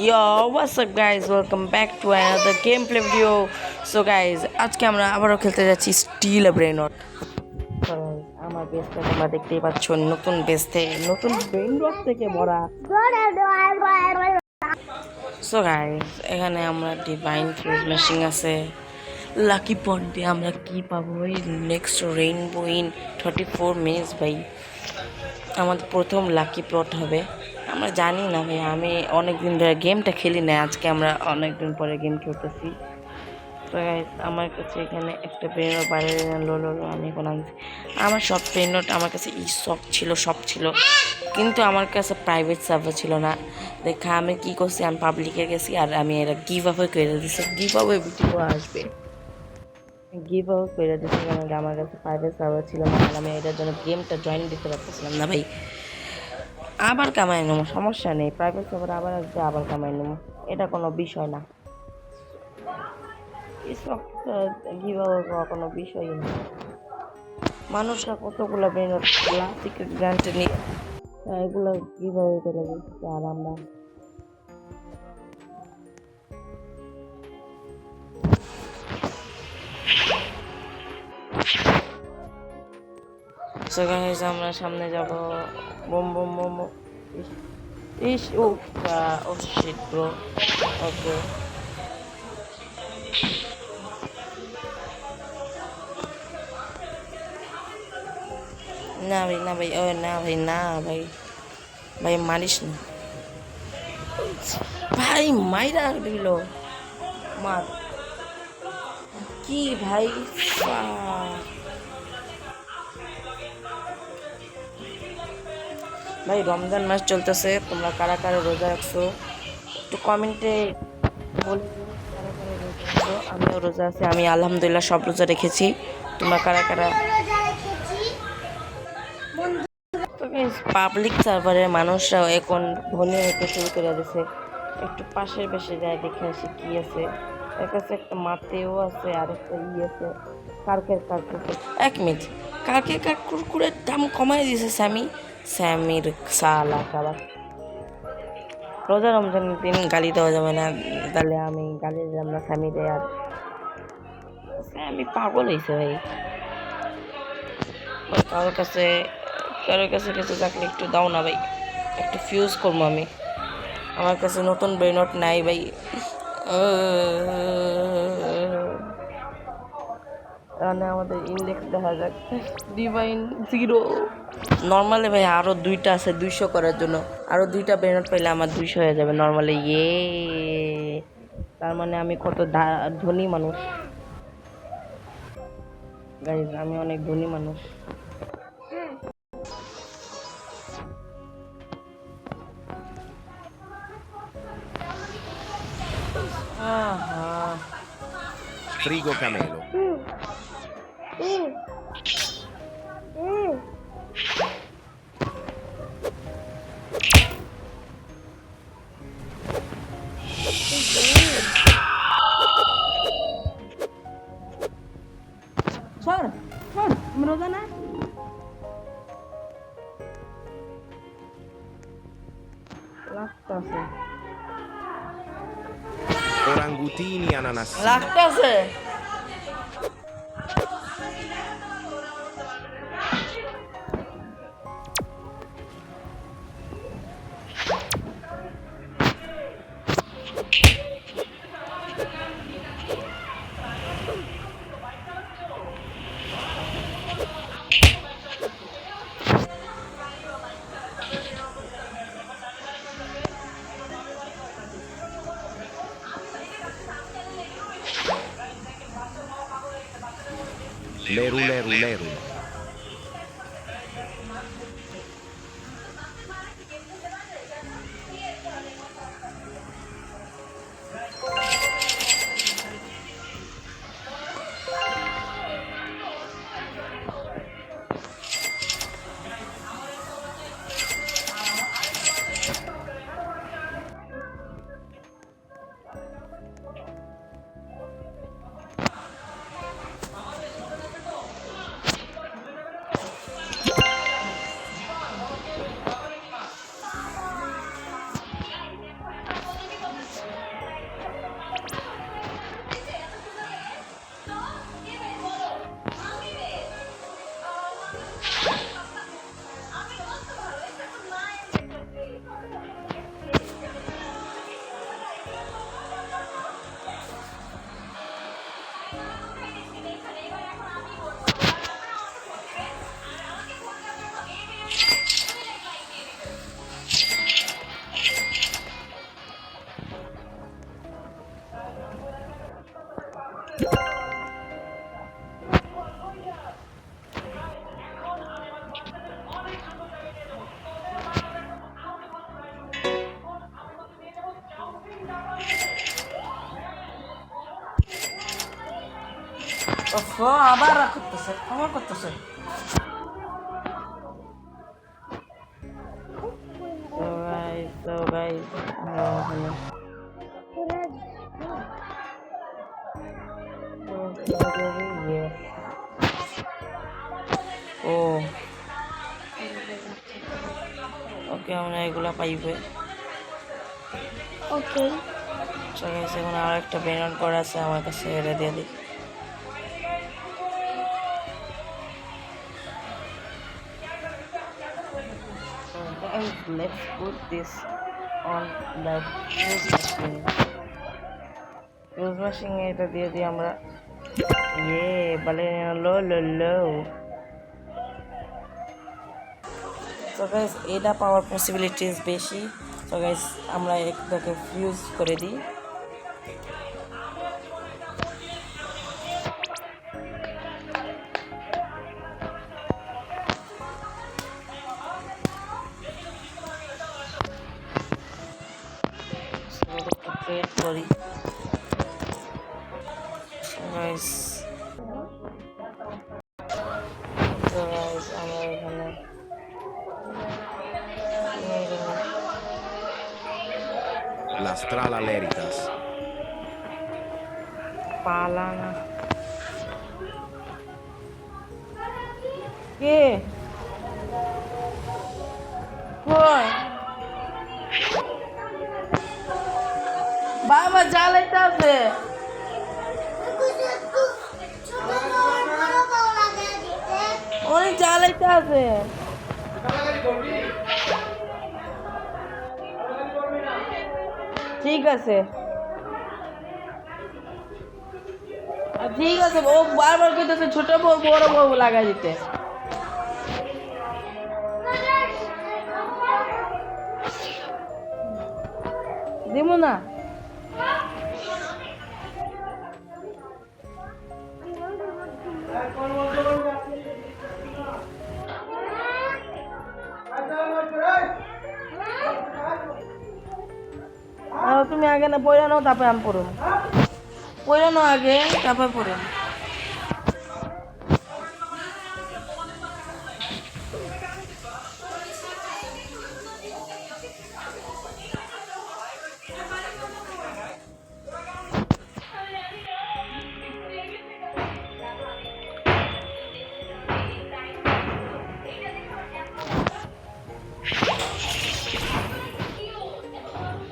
Yo, what's up guys? Welcome back to another gameplay video. So guys, আজকে আমরা আবারও খেলতে যাচ্ছি স্টিল এ ব্রেন রট। আমার বেসটা তোমরা দেখতেই পাচ্ছ, নতুন বেসতে নতুন ব্রেন রট থেকে ভরা। সো গাইস, এখানে আমরা ডিভাইন ফিউজ মেশিন আছে। লাকি পট দিয়ে আমরা কি পাবো? ওই নেক্সট রেইনবো ইন 34 মিনিটস ভাই। আমাদের প্রথম লাকি প্লট হবে। আমরা জানি না ভাই, আমি অনেক দিন ধরে গেমটা খেলি না, আজকে আমরা অনেক দিন পরে গেম খেলতেছি। তো গাইস, আমার কাছে এখানে একটা ব্রেন নোট বাইরে আমি এখন আনছি। আমার সব ব্রেন নোট আমার কাছে শখ ছিল, সব ছিল, কিন্তু আমার কাছে প্রাইভেট সার্ভার ছিল না। দেখা আমি কি করছি, আমি পাবলিকে গেছি আর আমি এটা গিভ আপ করে দিচ্ছি। গিভ আপে ভিডিও আসবে, গিভ আপ করে দিচ্ছি, কারণ আমার কাছে প্রাইভেট সার্ভার ছিল না আর আমি এটার জন্য গেমটা জয়েন দিতে পারতেছিলাম না ভাই। আবার কামাই নেবো, সমস্যা নেই, প্রাইভেট সার্ভার আবার আসবে, আবার কামাই নেবো, এটা কোনো বিষয় না। এসব কীভাবে কোনো বিষয়ই না। মানুষরা কতগুলো বেরোট সিক্রেট গ্রান্টে নিয়ে এগুলো কীভাবে করে দিচ্ছে, আর আমরা সেখানে আমরা সামনে যাব। বোম বোম বোম। ইস oh oh shit bro. Okay, না ভাই, না ভাই, ও না ভাই, না ভাই, ভাই মারিস না ভাই, মাইরা দিল। মার কি ভাই, ভাই রমজান মাস চলতেছে, তোমরা কারা কারা রোজা রাখছো একটু কমেন্টে বলে দিও, কারা কারা রোজা রাখছো। আমিও রোজা আছি, আমি আলহামদুলিল্লাহ সব রোজা রেখেছি। তোমরা কারা কারা? পাবলিক সার্ভারের মানুষরাও এখন ধনী হতে শুরু করে দিছে। একটু পাশের বেশে যায়, দেখে আসি কি আছে। এর কাছে একটা মাতেও আছে আর একটা আছে কার্কের কার্কুর। এক মিনিট, কার্কের কুরকুরের দাম কমাই দিয়েছে স্যামি। স্যামির সালা খাবার। রোজা রমজানের দিন গালি দেওয়া যাবে না, তাহলে আমি গালি দিলাম না স্যামিরে। আর স্যামি পাগল হয়েছে ভাই। কারোর কাছে কারোর কাছে কিছু থাকলে একটু দাও না ভাই, একটু ফিউজ করবো আমি। আমার কাছে নতুন ব্রেনট নাই ভাই। তাহলে আমাদের ইন্ডেক্স দেখা যাক, ডিভাইন 0। নর্মালে ভাই আরও 2টা আছে 200 করার জন্য, আরও 2টা ব্রেনট পাইলে আমার 200 হয়ে যাবে নর্মালি। তার মানে আমি কত ধনী মানুষ গাইজ, আমি অনেক ধনী মানুষ। Frigo Camelo. সর সর, রোজা না লাগতেছে, Orangutini ananassi. লাগতেছে। Leru leru leru. ওফো আবার করতেছে আমার করতেছে তো গাইস ও ওকে আমরা এগুলা পাইবে ওকে চলে গেছে এখন আর একটা ব্যানার করা আছে আমার কাছে এটা দিয়ে দিই Guys, let's put this on the fuse machine. Fuse machine এটা দিয়ে দিই আমরা লো লো লো তো গাইস এটা পাওয়ার পসিবিলিটিস বেশি তো গাইস আমরা একটাকে ফিউজ করে দিই ক্রিয়েট করি গাইস তো গাইস আমরা এখানে La strala Leritas. পালানা কে কই বাবা জ্বালাইতে আছে অনেক জ্বালাইতে আছে ঠিক আছে ঠিক আছে ও বারবার কইতেছে ছোট বউ বড় বউ লাগাই দিতে দিমু না তুমি আগে না পড়ে নাও তারপরে আমি পড়ব পড়ে নাও আগে তারপর পড়ব